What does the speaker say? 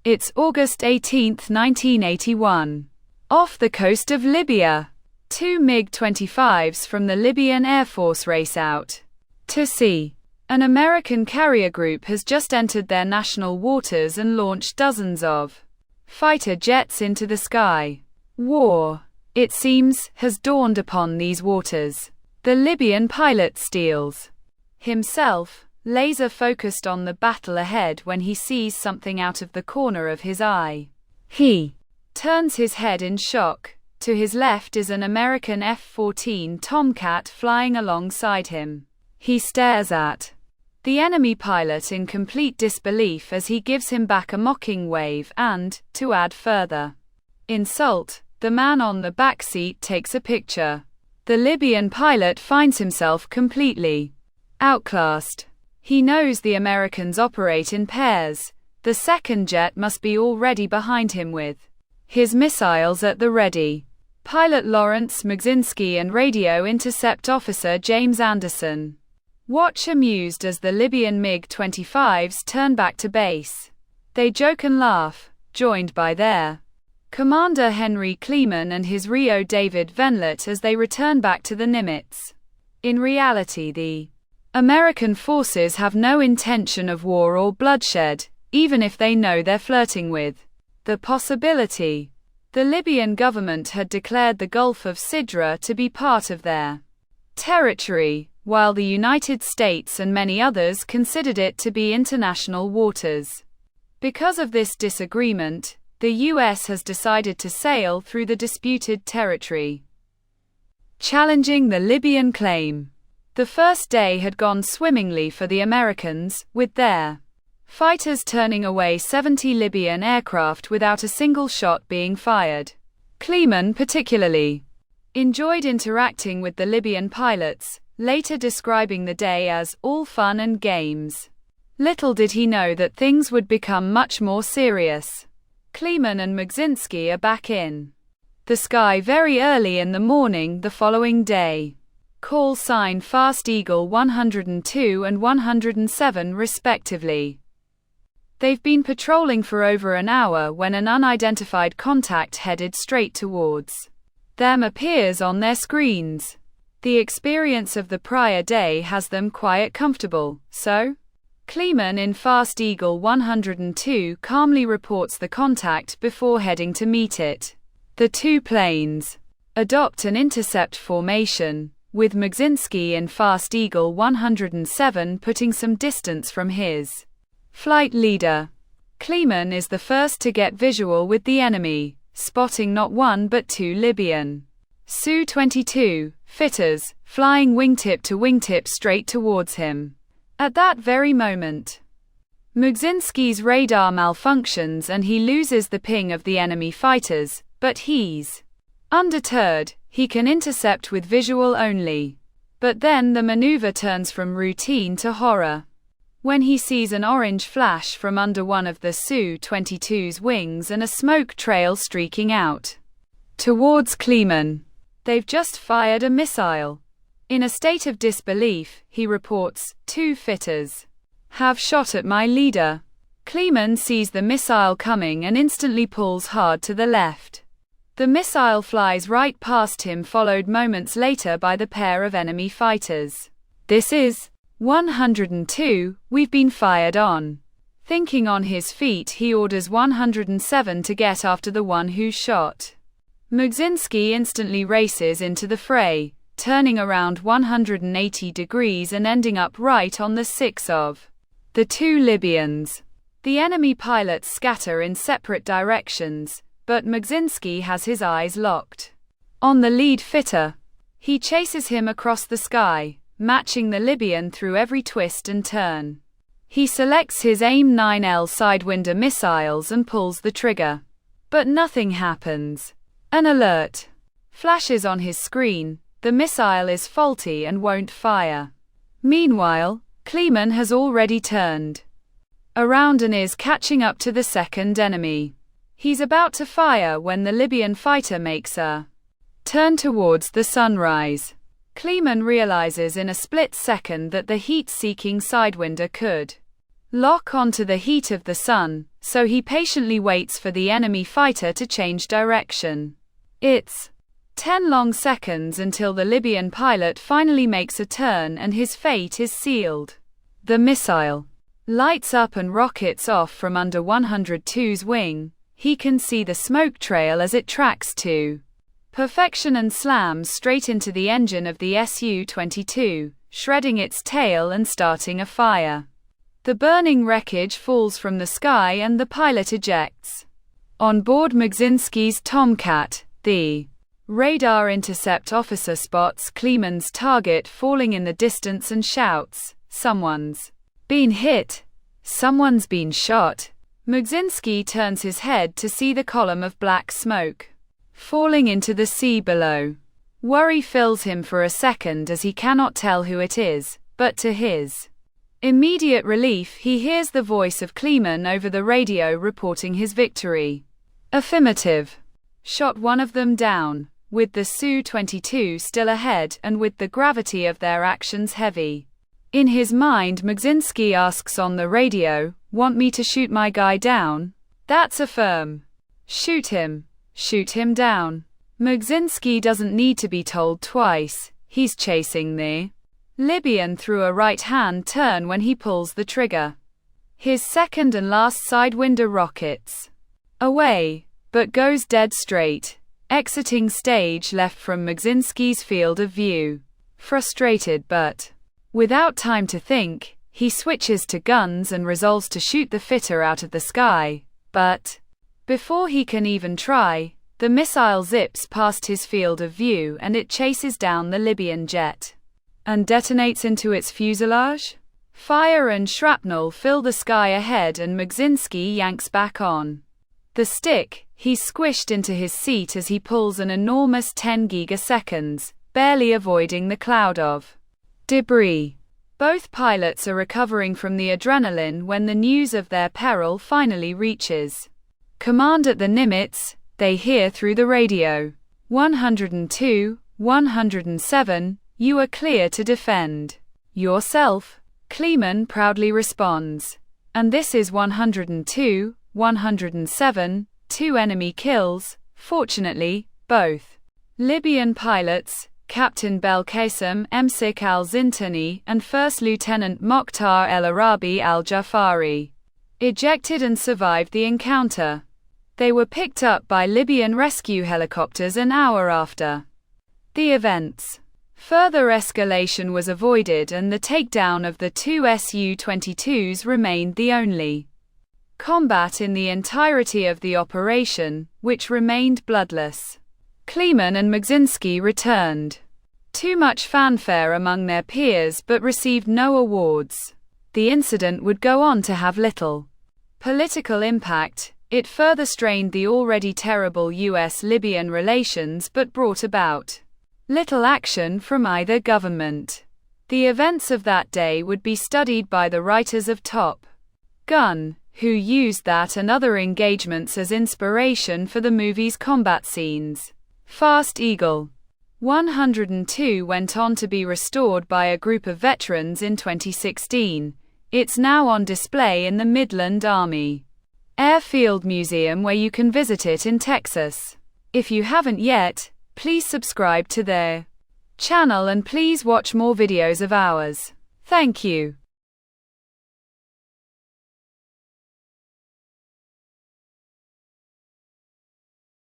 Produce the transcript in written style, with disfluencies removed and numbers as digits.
It's August 18, 1981. Off the coast of Libya, two MiG-25s from the Libyan Air Force race out to sea. An American carrier group has just entered their national waters and launched dozens of fighter jets into the sky. War, it seems, has dawned upon these waters. The Libyan pilot steels himself, laser-focused on the battle ahead when he sees something out of the corner of his eye. He turns his head in shock. To his left is an American F-14 Tomcat flying alongside him. He stares at the enemy pilot in complete disbelief as he gives him back a mocking wave and, to add further insult, the man on the back seat takes a picture. The Libyan pilot finds himself completely outclassed. He knows the Americans operate in pairs. The second jet must be already behind him with his missiles at the ready. Pilot Lawrence Mugzinski and radio intercept officer James Anderson watch amused as the Libyan MiG-25s turn back to base. They joke and laugh, joined by their commander Henry Kleeman and his Rio David Venlet as they return back to the Nimitz. In reality, the American forces have no intention of war or bloodshed, even if they know they're flirting with the possibility. The Libyan government had declared the Gulf of Sidra to be part of their territory, while the United States and many others considered it to be international waters. Because of this disagreement, the U.S. has decided to sail through the disputed territory, challenging the Libyan claim. The first day had gone swimmingly for the Americans, with their fighters turning away 70 Libyan aircraft without a single shot being fired. Kleeman particularly enjoyed interacting with the Libyan pilots, later describing the day as all fun and games. Little did he know that things would become much more serious. Kleeman and Mugzinski are back in the sky very early in the morning the following day. Call sign Fast Eagle 102 and 107 respectively. They've been patrolling for over an hour when an unidentified contact headed straight towards them appears on their screens. The experience of the prior day has them quite comfortable, so Kleeman in Fast Eagle 102 calmly reports the contact before heading to meet it. The two planes adopt an intercept formation, with Mugzinski in Fast Eagle 107 putting some distance from his flight leader. Kleeman is the first to get visual with the enemy, spotting not one but two Libyan Su-22 fitters, flying wingtip to wingtip straight towards him. At that very moment, Mugzinski's radar malfunctions and he loses the ping of the enemy fighters, but he's undeterred. He can intercept with visual only. But then the maneuver turns from routine to horror when he sees an orange flash from under one of the Su-22's wings and a smoke trail streaking out towards Kleeman. They've just fired a missile. In a state of disbelief, he reports, two fitters have shot at my leader. Kleeman sees the missile coming and instantly pulls hard to the left. The missile flies right past him, followed moments later by the pair of enemy fighters. This is 102, we've been fired on. Thinking on his feet, he orders 107 to get after the one who shot. Mugzinski instantly races into the fray, turning around 180 degrees and ending up right on the six of the two Libyans. The enemy pilots scatter in separate directions, but Mugzinski has his eyes locked on the lead fitter. He chases him across the sky, matching the Libyan through every twist and turn. He selects his AIM-9L Sidewinder missiles and pulls the trigger. But nothing happens. An alert flashes on his screen. The missile is faulty and won't fire. Meanwhile, Kleeman has already turned around and is catching up to the second enemy. He's about to fire when the Libyan fighter makes a turn towards the sunrise. Kleeman realizes in a split second that the heat-seeking Sidewinder could lock onto the heat of the sun, so he patiently waits for the enemy fighter to change direction. It's 10 long seconds until the Libyan pilot finally makes a turn and his fate is sealed. The missile lights up and rockets off from under 102's wing. He can see the smoke trail as it tracks to perfection and slams straight into the engine of the Su-22, shredding its tail and starting a fire. The burning wreckage falls from the sky and the pilot ejects. On board Mgzinski's Tomcat, the radar intercept officer spots Kleeman's target falling in the distance and shouts, "Someone's been hit! Someone's been shot!" Mgzinski turns his head to see the column of black smoke falling into the sea below. Worry fills him for a second as he cannot tell who it is, but to his immediate relief he hears the voice of Kleeman over the radio reporting his victory. Affirmative. Shot one of them down, with the Su-22 still ahead and with the gravity of their actions heavy. In his mind Mgzinski asks on the radio, "Want me to shoot my guy down?" That's a firm. Shoot him. Shoot him down. Mgzinski doesn't need to be told twice. He's chasing the Libyan through a right-hand turn when he pulls the trigger. His second and last sidewinder rockets away, but goes dead straight, exiting stage left from Mgzinski's field of view. Frustrated but without time to think, he switches to guns and resolves to shoot the fitter out of the sky, but before he can even try, the missile zips past his field of view and it chases down the Libyan jet and detonates into its fuselage. Fire and shrapnel fill the sky ahead and Mgzinski yanks back on the stick. He's squished into his seat as he pulls an enormous 10 gigaseconds, barely avoiding the cloud of debris. Both pilots are recovering from the adrenaline when the news of their peril finally reaches command at the Nimitz. They hear through the radio, 102, 107, you are clear to defend yourself. Kleeman proudly responds. And this is 102, 107, 2 enemy kills, fortunately, both Libyan pilots, Captain Belkacem Emsik al-Zintani and First Lieutenant Mokhtar el-Arabi al-Jafari, ejected and survived the encounter. They were picked up by Libyan rescue helicopters an hour after the events. Further escalation was avoided and the takedown of the 2 Su-22s remained the only combat in the entirety of the operation, which remained bloodless. Kleeman and Mgzinski returned. Too much fanfare among their peers but received no awards. The incident would go on to have little political impact. It further strained the already terrible US-Libyan relations but brought about little action from either government. The events of that day would be studied by the writers of Top Gun, who used that and other engagements as inspiration for the movie's combat scenes. Fast Eagle 102 went on to be restored by a group of veterans in 2016. It's now on display in the Midland Army Airfield Museum where you can visit it in Texas. If you haven't yet, please subscribe to their channel and please watch more videos of ours. Thank you.